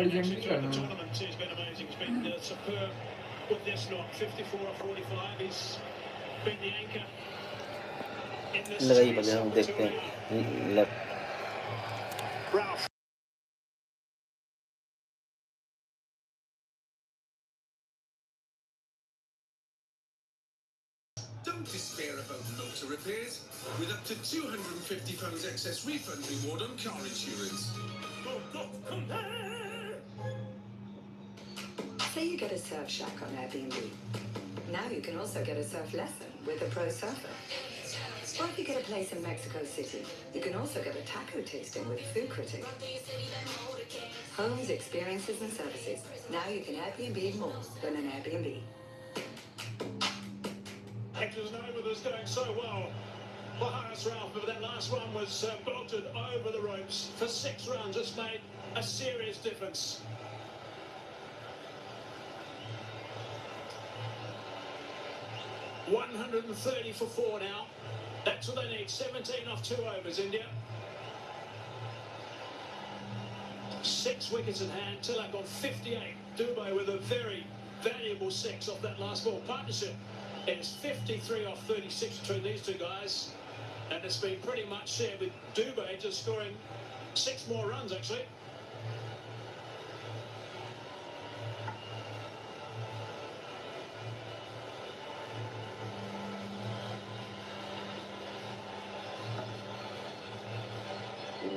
he actually joined the Pardon. tournament. He's been amazing. He's been superb with this lot. 54 or 45. He's been the anchor in this लगाइए series पहले हम up until देखते now. हैं left Ralph. Don't despair about motor repairs. With up to £250 excess refund reward on car insurance. Say you get a surf shack on Airbnb. Now you can also get a surf lesson with a pro surfer. Or if you get a place in Mexico City, you can also get a taco tasting with Food Critic. Homes, experiences and services. Now you can Airbnb more than an Airbnb. Hector's over that's going so well for Haris Ralph, but that last one was bolted over the ropes for 6 runs. It's made a serious difference. $130 for 4 now. That's what they need. 17 off 2 overs, India. 6 wickets in hand. Tilak on 58. Dubé with a very valuable 6 off that last ball. Partnership is 53 off 36 between these two guys. And it's been pretty much shared with Dubé just scoring 6 more runs, actually.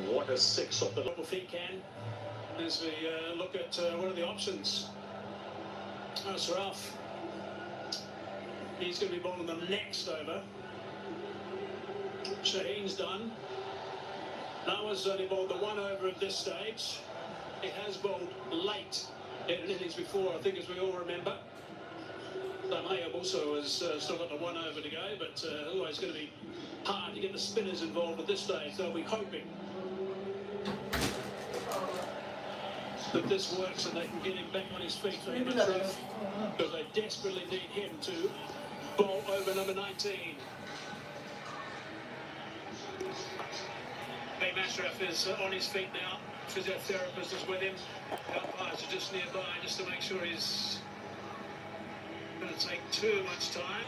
What a 6 off the top if he can. As we look at what are the options. Ralph. He's going to be bowling the next over. Shaheen's done. Nawaz only bowled the 1 over at this stage. He has bowled late in innings before, I think, as we all remember. Mayab also has still got the 1 over to go, but always going to be hard to get the spinners involved at this stage. They'll be hoping that this works and they can get him back on his feet for him and Truth, because they desperately need him to bowl over number 19. Hey, Mashraf is on his feet now. Physiotherapist is with him. Umpires are just nearby just to make sure he's going to take too much time.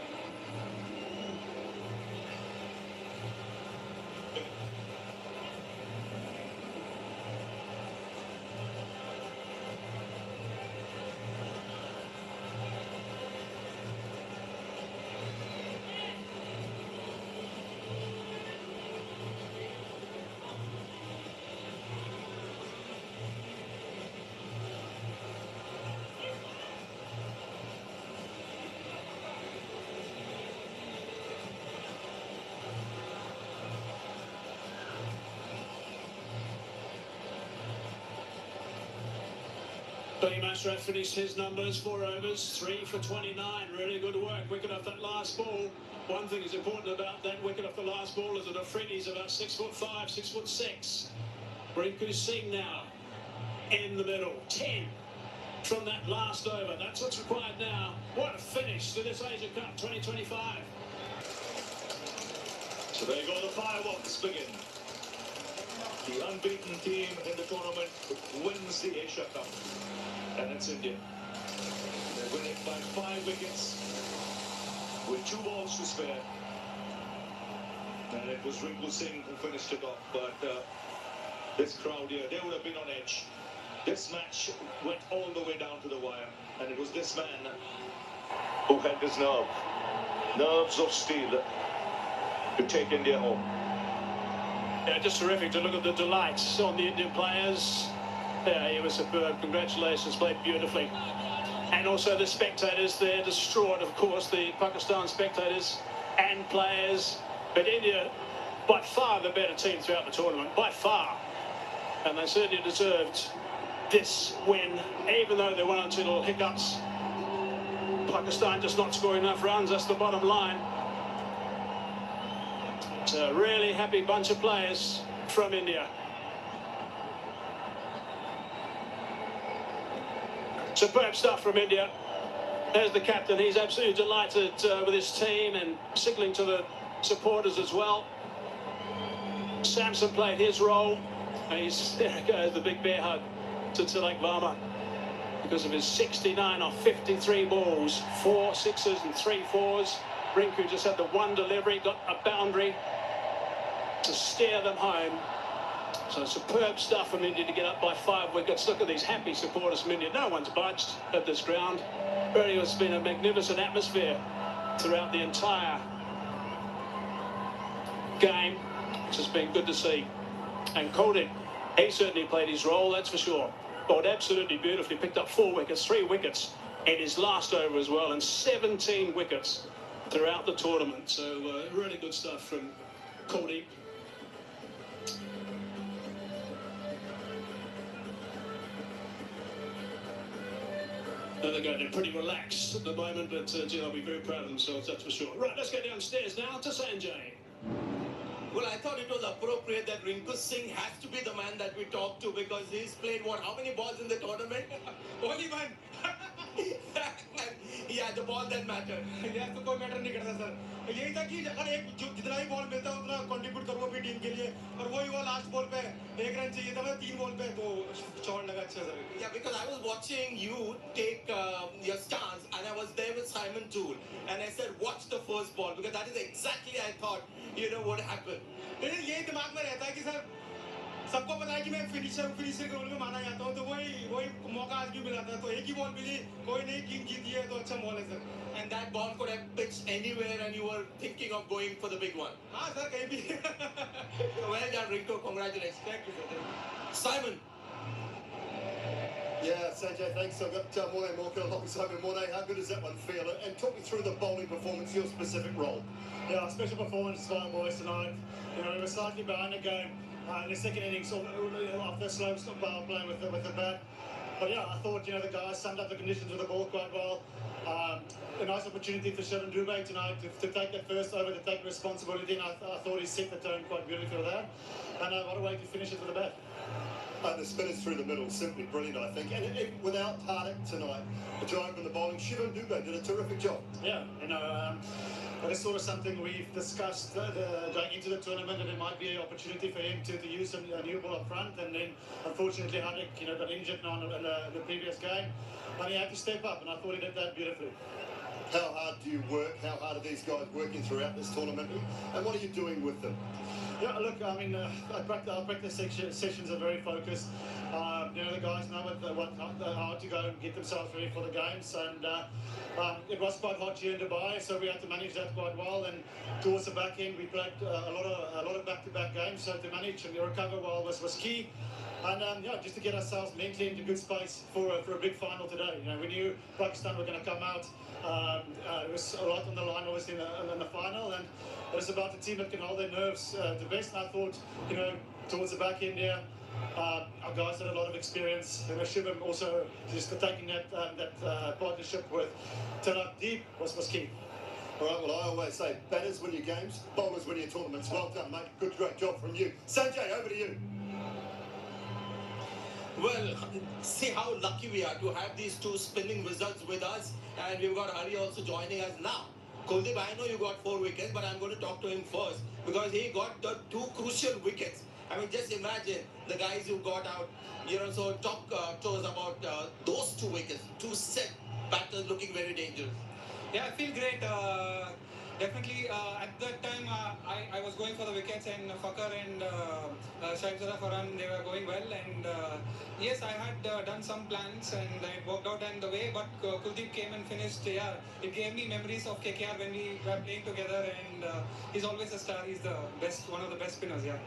Mashraf finished his numbers, 4 overs, 3 for 29. Really good work. Wicket off that last ball. One thing is important about that wicket off the last ball is that Afridi's about 6'5", 6'6". Rinku Singh now in the middle. 10 from that last over. That's what's required now. What a finish to this Asia Cup 2025. So there you go, the fireworks begin. The unbeaten team in the tournament wins the Asia Cup. And it's India. They're winning by 5 wickets with 2 balls to spare. And it was Rinku Singh who finished it off. But this crowd here, they would have been on edge. This match went all the way down to the wire. And it was this man who had his nerves of steel to take India home. Yeah, just terrific to look at the delights on the Indian players. Yeah, he was superb. Congratulations, played beautifully. And also the spectators, they're distraught, of course, the Pakistan spectators and players. But India, by far the better team throughout the tournament, by far. And they certainly deserved this win, even though there were 1 or 2 little hiccups. Pakistan just not scoring enough runs, that's the bottom line. It's a really happy bunch of players from India. Superb stuff from India. There's the captain. He's absolutely delighted with his team and signaling to the supporters as well. Samson played his role. And there goes the big bear hug. to Tilak Varma because of his 69 off 53 balls, 4 sixes and 3 fours. Rinku just had the one delivery, got a boundary to steer them home. So superb stuff from India to get up by 5 wickets. Look at these happy supporters from India. No one's budged at this ground. Really has been a magnificent atmosphere throughout the entire game, which has been good to see. And Kuldeep, he certainly played his role, that's for sure. Bowled absolutely beautifully, picked up 4 wickets, 3 wickets in his last over as well, and 17 wickets throughout the tournament. So really good stuff from Kuldeep. They're pretty relaxed at the moment, but they'll be very proud of themselves, that's for sure. Right, let's go downstairs now to Sanjay. Well, I thought it was appropriate that Rinku Singh has to be the man that we talk to because he's played, what, how many balls in the tournament? Only one. Yeah, the ball that mattered. यार तो कोई matter नहीं करता sir यही था कि अगर एक जितना ही बॉल मिलता है उतना कंट्रीब्यूट करूँ अपनी टीम के लिए और वही हुआ लास्ट बॉल पे 1 रन चाहिए था मैं 3 बॉल पे तो शॉट लगा अच्छा sir Yeah, because I was watching you take your stance and I was there with Simon Toole and I said watch the first ball because that is exactly I thought would happen. लेकिन यही दिमाग में रहता है कि sir सबको पता है कि मैं फिनिशर के रोल में माना जाता हूँ तो वही मौका आज भी मिला था तो एक ही बॉल मिली कोई नहीं टीम जीती है तो अच्छा बॉल है sir And that ball could have pitched anywhere and you were thinking of going for the big one. हाँ सर कहीं भी Well done, Rinku. Congratulations. Thank you, sir. Simon. Yeah, Sanjay, thanks. I've got Morne Morgan alongside me. Morne, how good does that one feel? And talk me through the bowling performance, your specific role. Yeah, special performance by our boys tonight. We were slightly behind the game in the second innings after slow power playing with the bat. But yeah, I thought the guys summed up the conditions of the ball quite well. A nice opportunity for Shivan Dubey tonight to take that first over, to take responsibility, and I thought he set the tone quite beautifully for that. And what a way to finish it with the bat. The spinners through the middle, simply brilliant, I think. And without Hardik tonight, the drive from the bowling, Shivan Dubey did a terrific job. Yeah, that is sort of something we've discussed going into the tournament, and it might be an opportunity for him to use a new ball up front. And then, unfortunately, Hardik got injured now in the previous game, and he had to step up, and I thought he did that beautifully. How hard do you work? How hard are these guys working throughout this tournament? And what are you doing with them? Yeah, look, I mean, our practice sessions are very focused. The guys know how to go and get themselves ready for the games, and it was quite hot here in Dubai, so we had to manage that quite well. And towards the back end, we played a lot of back-to-back games, so to manage and recover well was key. And just to get ourselves mentally into good space for a big final today. We knew Pakistan were going to come out. It was a lot on the line, obviously, in the final, and it was about the team that can hold their nerves the best. And I thought, towards the back end here, our guys had a lot of experience. Shivam also just taking that partnership with Tilak Deep was key. All right, well, I always say, batters win your games, bowlers win your tournaments. Well done, mate. Good, great job from you. Sanjay, over to you. Well, see how lucky we are to have these two spinning wizards with us, and we've got Hari also joining us now. Kuldeep, I know you got 4 wickets, but I'm going to talk to him first because he got the 2 crucial wickets. I mean, just imagine the guys who got out, so talk to us about those 2 wickets, 2 set batters looking very dangerous. Yeah, I feel great. Definitely, at that time, I was going for the wickets, and Fakhar and Shahid Farhan, they were going well. And yes, I had done some plans, and it worked out. And the way, but Kuldeep came and finished. Yeah, it gave me memories of KKR when we were playing together. And he's always a star. He's the best, one of the best spinners. Yeah.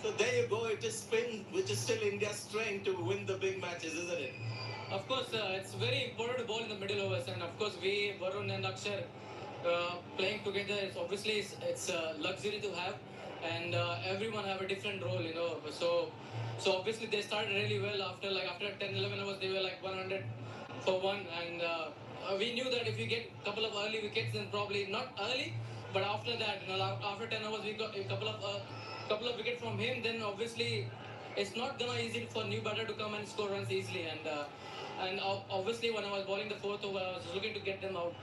So there you go. It is spin, which is still India's strength to win the big matches, isn't it? Of course, it's very important to bowl in the middle overs, and of course, we, Varun and Akshar, playing together, it's a luxury to have, and everyone have a different role, So obviously they started really well after 10-11 hours they were like 100 for 1, and we knew that if we get a couple of early wickets, then probably not early, but after that, after 10 hours we got a couple of wickets from him. Then obviously it's not gonna easy for new batter to come and score runs easily, and obviously when I was bowling the 4th over, I was looking to get them out.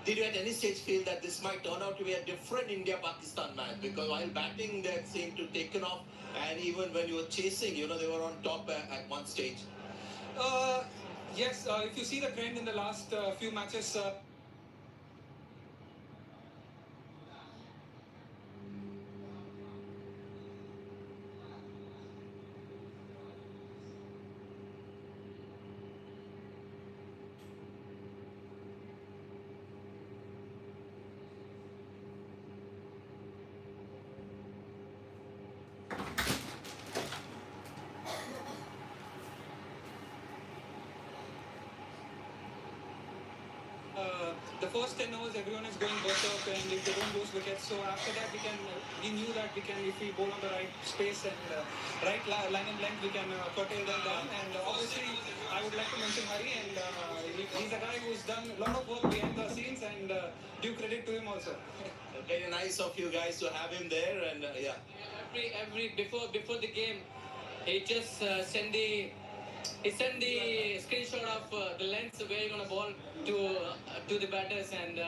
Did you at any stage feel that this might turn out to be a different India-Pakistan match? Because while batting, they seemed to taken off, and even when you were chasing, you know, they were on top at one stage. Yes, if you see the trend in the last few matches, the first 10 overs, everyone is going berserk, and if they don't lose wickets, so after that we knew that we can, if we bowl on the right space and right line and length, we can curtail them down. And obviously, I would like to mention Hari, and he's a guy who's done a lot of work behind the scenes, and due credit to him also. Very nice of you guys to have him there, and yeah. Every before the game, he just sent the screenshot of the lengths where you're gonna ball to the batters, and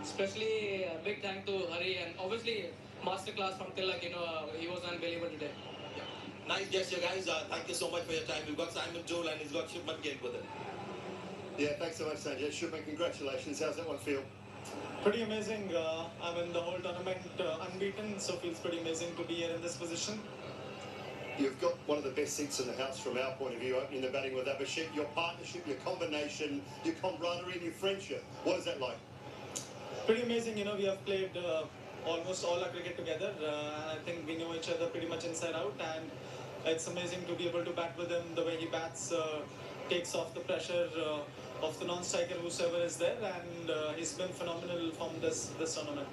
especially big thank to Hari, and obviously masterclass from Tilak. You know, he was unbelievable today. Yeah. Nice gesture, guys. Thank you so much for your time. We've got Simon Joel and he's got Shubman Gill with him. Yeah, thanks so much, Sanjay. Shubman, congratulations. How's that one feel? Pretty amazing. I mean, the whole tournament unbeaten, so feels pretty amazing to be here in this position. You've got one of the best seats in the house from our point of view, opening the batting with Abhishek. Your partnership, your combination, your camaraderie and your friendship. What is that like? Pretty amazing. You know, we have played almost all our cricket together. I think we know each other pretty much inside out, and it's amazing to be able to bat with him. The way he bats takes off the pressure of the non-striker, whosoever is there, and he's been phenomenal from this tournament.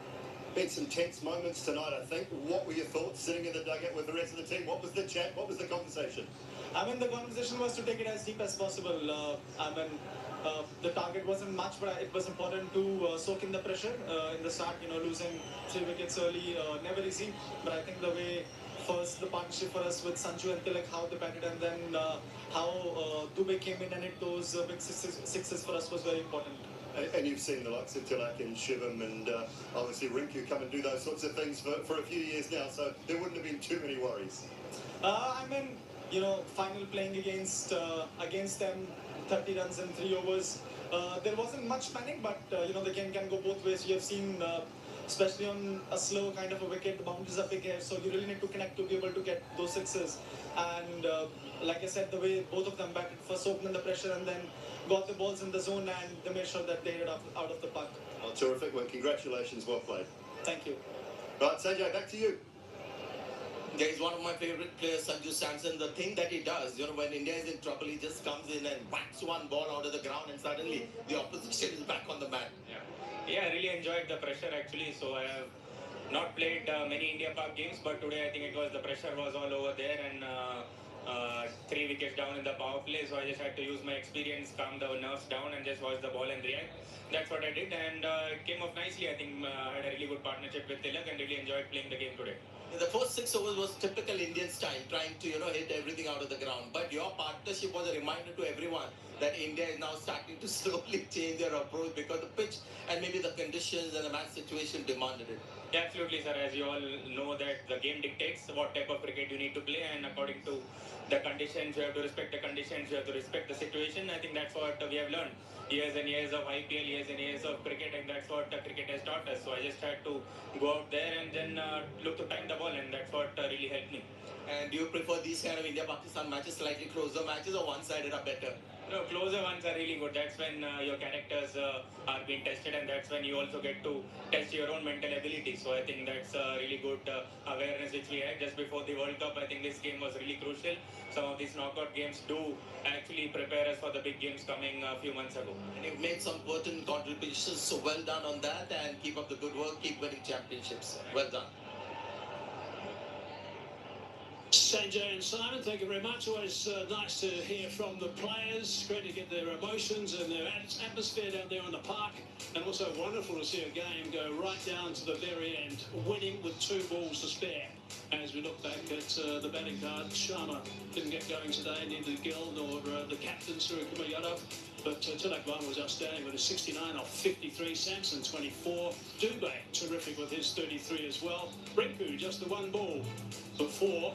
Been some tense moments tonight, I think. What were your thoughts sitting in the dugout with the rest of the team? What was the chat? What was the conversation? I mean, the conversation was to take it as deep as possible. The target wasn't much, but it was important to soak in the pressure in the start. You know, losing 3 wickets early, never easy. But I think the way first the partnership for us with Sanju and Tilak, how they batted, and then how Dubey came in and hit those big sixes for us was very important. And you've seen the likes of Tilak and Shivam and obviously Rinku come and do those sorts of things for a few years now, so there wouldn't have been too many worries. I mean, you know, final playing against them, 30 runs in 3 overs. There wasn't much panic, but you know, the game can go both ways. You have seen, especially on a slow kind of a wicket, the boundaries are big here, so you really need to connect to be able to get those sixes. And like I said, the way both of them batted, first opened the pressure and then got the balls in the zone, and they made sure that they hit it out of the park. Oh, terrific. Well, congratulations. Well played. Thank you. Right, Sanjay, back to you. Yeah, he's one of my favorite players, Sanju Samson. The thing that he does, you know, when India is in trouble, he just comes in and whacks one ball out of the ground, and suddenly the opposition is back on the mat. Yeah, I really enjoyed the pressure actually. So I have not played many India Park games, but today I think it was the pressure was all over there, and 3 wickets down in the power play. So I just had to use my experience, calm the nerves down, and just watch the ball and react. That's what I did, and it came off nicely. I think I had a really good partnership with Tilak and really enjoyed playing the game today. The first 6 overs was typical Indian style, trying to, you know, hit everything out of the ground. But your partnership was a reminder to everyone that India is now starting to slowly change their approach because the pitch and maybe the conditions and the match situation demanded it. Yeah, absolutely, sir. As you all know that the game dictates what type of cricket you need to play, and according to the conditions, you have to respect the conditions, you have to respect the situation. I think that's what we have learned. Years and years of IPL, years and years of cricket, and that's what cricket has taught us. So I just had to go out there and then look to time the ball, and that's what really helped me. And do you prefer these kind of India-Pakistan matches, slightly closer matches, or one-sided are better? No, closer ones are really good. That's when your characters are being tested, and that's when you also get to test your own mental ability. So I think that's a really good awareness which we had just before the World Cup. I think this game was really crucial. Some of these knockout games do actually prepare us for the big games coming a few months ago. And you've made some pertinent contributions, so well done on that, and keep up the good work, keep winning championships. Well done. Sanjay and Simon, thank you very much. Always nice to hear from the players. Great to get their emotions and their atmosphere down there on the park. And also wonderful to see a game go right down to the very end, winning with 2 balls to spare. As we look back at the batting card, Sharma didn't get going today, neither Gill nor the captains through Kumayada. But Tilak Varma was outstanding with a 69 off 53. Samson 24. Dubé terrific with his 33 as well. Rinku just the one ball for 4.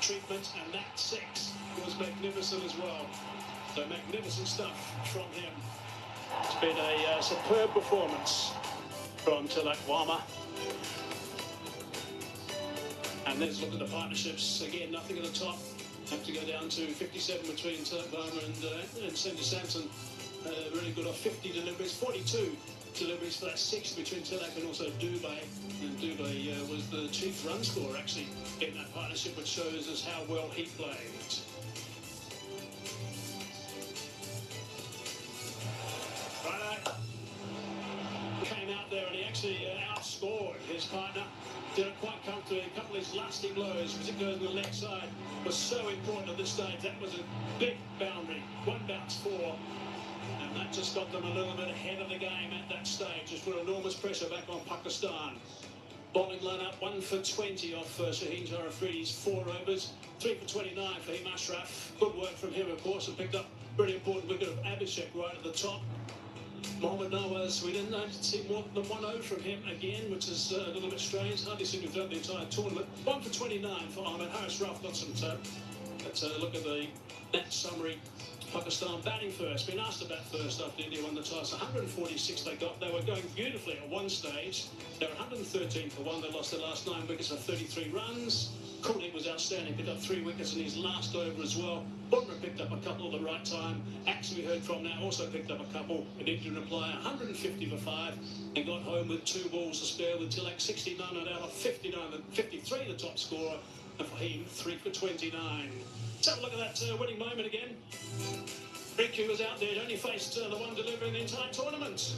Treatment, and that 6 was magnificent as well. So magnificent stuff from him. It's been a superb performance from Tilak Varma. And let's look at the partnerships. Again, nothing at the top. Have to go down to 57 between Tilak Varma and Sandy Samson. Really good off 50 deliveries, 42 deliveries for that 6 between Tilak and also Dubé. And Dubé was the chief run scorer actually in that partnership, which shows us how well he played. Righto. Came out there and he actually outscored his partner. Did it quite comfortably. A couple of his lasting blows, particularly on the left side, was so important at this stage. That was a big boundary. 1 bounce 4. And that just got them a little bit ahead of the game at that stage. Just put enormous pressure back on Pakistan. Bowling line-up, 1 for 20 off Shaheen Jarafridi's 4 overs. 3 for 29 for him, Ashraf. Good work from him, of course, and picked up a really important wicket of Abhishek right at the top. Mohammad Nawaz, we didn't see more than 1-0 from him again, which is a little bit strange. Hardly seen him throughout the entire tournament. 1 for 29 for Ahmed. Haris Rauf got some toe. Let's look at the net summary. Pakistan batting first. Been asked about first after India won the toss. 146 they got. They were going beautifully at one stage. They were 113 for 1. They lost their last 9 wickets for 33 runs. Kuldeep was outstanding. Picked up 3 wickets in his last over as well. Bumrah picked up a couple at the right time. Axe, we heard from now, also picked up a couple. And India reply 150 for 5 and got home with 2 balls to spare with Tilak 69 out of 59 and 53 the top scorer. And for him 3 for 29. Let's have a look at that winning moment again. Rinku was out there. He'd only faced the one delivering the entire tournament.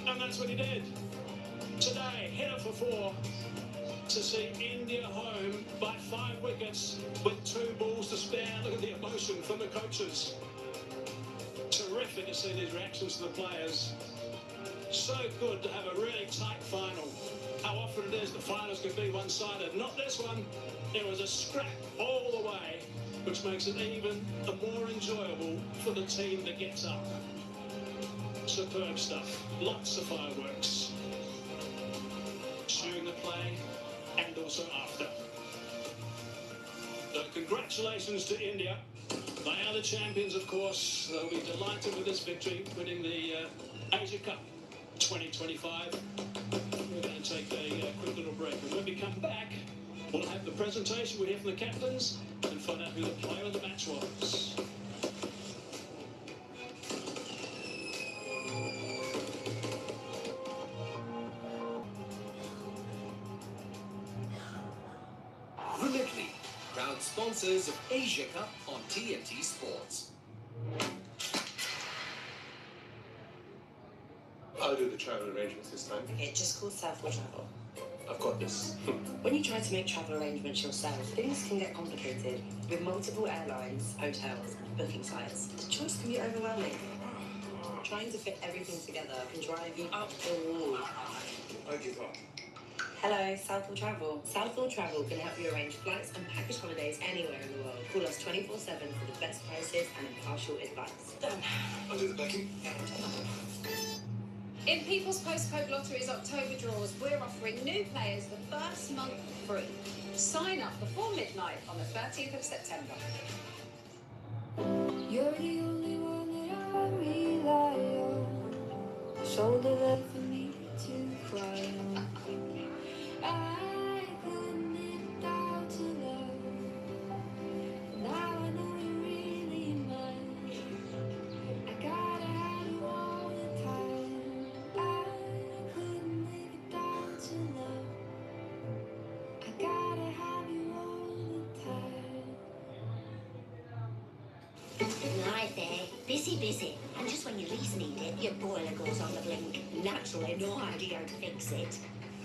And that's what he did. Today, header for 4 to see India home by 5 wickets with 2 balls to spare. Look at the emotion from the coaches. Terrific to see these reactions to the players. So good to have a really tight final. How often it is the finals can be one-sided. Not this one. It was a scrap all the way, which makes it even more enjoyable for the team that gets up. Superb stuff. Lots of fireworks. During the play and also after. So congratulations to India. They are the champions, of course. They'll be delighted with this victory, winning the Asia Cup 2025. We're going to take a quick little break. And when we come back, we'll have the presentation. We'll hear from the captains and find out who the player of the match was. Remitly, proud sponsors of Asia Cup on TNT Sports. I'll do the travel arrangements this time. Okay, just call Southall Travel. I've got this. When you try to make travel arrangements yourself, things can get complicated. With multiple airlines, hotels, and booking sites, the choice can be overwhelming. Trying to fit everything together can drive you up the wall. I give up. Hello, Southall Travel. Southall Travel can help you arrange flights and package holidays anywhere in the world. Call us 24/7 for the best prices and impartial advice. Done. I'll do the backing. In People's Postcode Lottery's October draws, we're offering new players the first month free. Sign up before midnight on the 30th of September. You're the only one that I rely on. Shoulder there for me to cry on. I couldn't live without your love. Now I know you're really mine. I gotta have you all the time. I couldn't live without your love. I gotta have you all the time. Right there, busy. And just when you least need it, your boiler goes on the blink. Naturally, no idea how to fix it.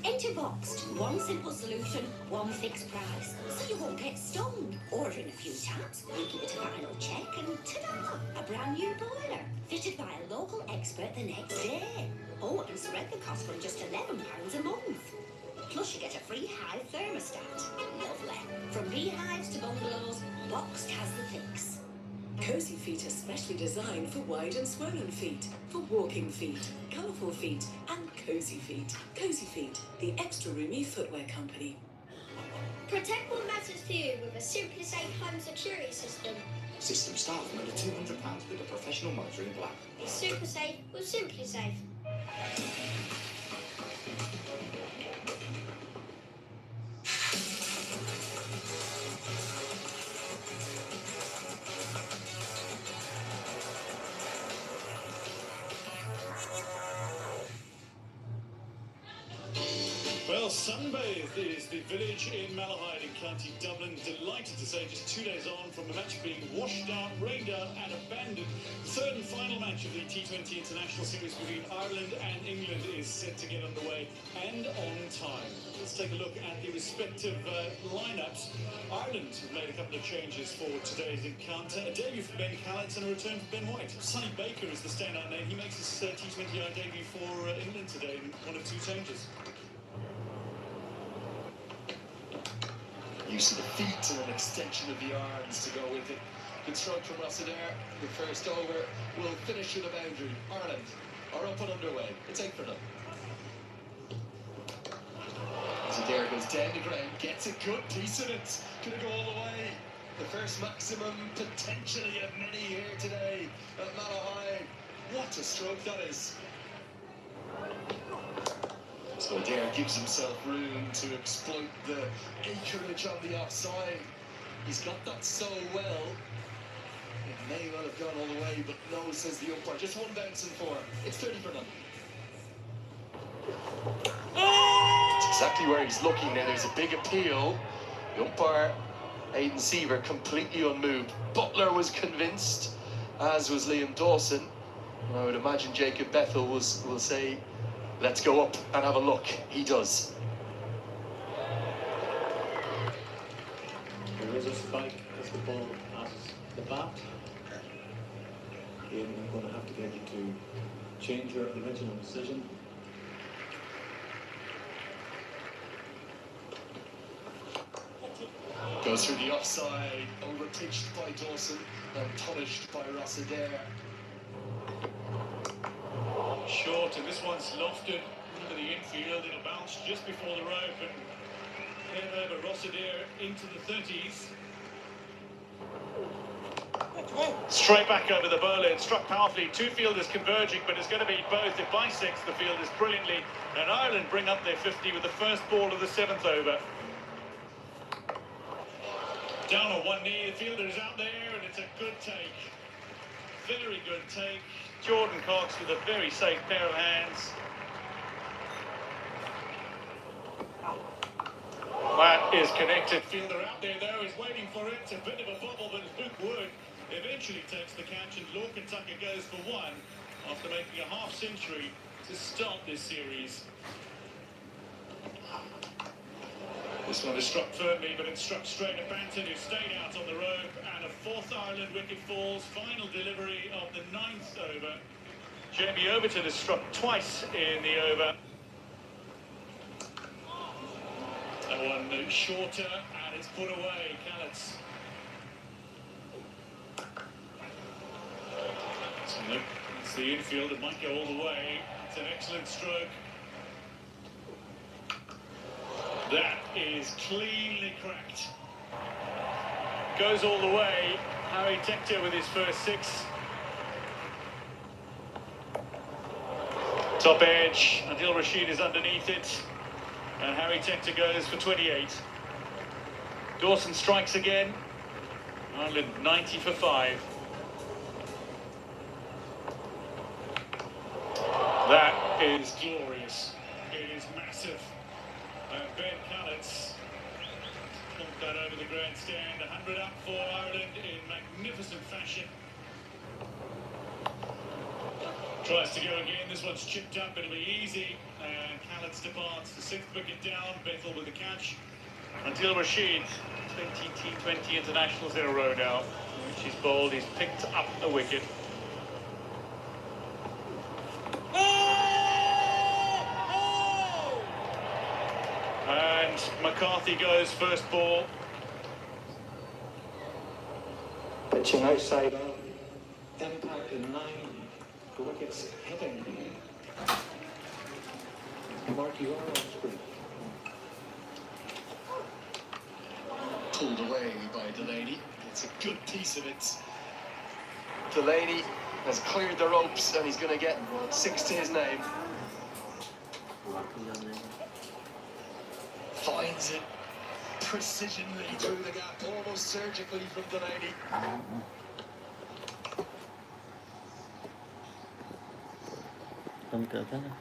Enter Boxed. One simple solution, one fixed price. So you won't get stung. Order in a few taps, we give it a final check, and ta-da! A brand new boiler. Fitted by a local expert the next day. Oh, and spread the cost from just £11 a month. Plus you get a free Hive thermostat. Lovely. From beehives to bungalows, Boxed has the fix. Cozy Feet are specially designed for wide and swollen feet, for walking feet, colourful feet, and cozy feet. Cozy Feet, the extra roomy footwear company. Protect what matters to you with a Simply Safe home security system. System start from under £200 with a professional monitoring plan. It's super safe with Simply Safe. Well, Sunbathe is the village in Malahide in County Dublin. Delighted to say, just 2 days on from the match being washed out, rained out and abandoned. The third and final match of the T20 International Series between Ireland and England is set to get underway and on time. Let's take a look at the respective lineups. Ireland have made a couple of changes for today's encounter. A debut for Ben Callets and a return for Ben White. Sonny Baker is the standout name. He makes his T20I debut for England today in one of two changes. Use of the feet and an extension of the arms to go with it. Good stroke from Rossiter. The first over will finish with a boundary. Ireland are up and underway. It's 8 for 0. Rossiter goes down the ground, gets a good piece of it. Gonna go all the way. The first maximum potentially of many here today at Malahide. What a stroke that is. So Adair gives himself room to exploit the acreage on the offside. He's got that so well. It may well have gone all the way, but no, says the umpire. Just one bouncing for him. It's 30 for 0. It's exactly where he's looking now. There's a big appeal. The umpire, Aidan Seaver, completely unmoved. Butler was convinced, as was Liam Dawson. And I would imagine Jacob Bethel will say, let's go up and have a look. He does. There is a spike as the ball passes the bat. Again, I'm going to have to get you to change your original decision. Goes through the offside, overpitched by Dawson and punished by Rossiter. Short, and this one's lofted into the infield. It'll bounce just before the rope and head over Rossiter into the 30s. Straight back over the bowler. It struck powerfully. Two fielders converging, but it's going to be both. It bisects the fielders brilliantly. And Ireland bring up their 50 with the first ball of the 7th over. Down on one knee, the fielder is out there, and it's a good take. Very good take. Jordan Cox with a very safe pair of hands. That is connected. Fielder out there, though, is waiting for it. A bit of a bobble, but Luke Wood eventually takes the catch, and Lorcan Tucker goes for one after making a half-century to start this series. This one is struck firmly, but it's struck straight at Banton, who stayed out on the rope, and a 4th Ireland wicket falls. Final delivery of the 9th over. Jamie Overton has struck twice in the over. That one shorter, and it's put away. Callets. So look, it's the infield. It might go all the way. It's an excellent stroke. That is cleanly cracked. Goes all the way. Harry Tector with his first 6. Top edge. Adil Rashid is underneath it. And Harry Tector goes for 28. Dawson strikes again. Ireland 90 for 5. That is glorious. It is massive. And Ben Callets pumped that over the grandstand. 100 up for Ireland in magnificent fashion. Tries to go again. This one's chipped up. It'll be easy. And Callets departs. The 6th wicket down. Bethel with the catch. Adil Rashid, 20 T20 internationals in a row now. Which he's bowled. He's picked up a wicket. And McCarthy goes first ball. Pitching outside on. Impact in 9 wickets hitting. Mark, you are on screen. Pulled away by Delaney. It's a good piece of it. Delaney has cleared the ropes and he's going to get 6 to his name. Finds it precisionally through the gap, almost surgically from Delaney. Không cỡ thế nào.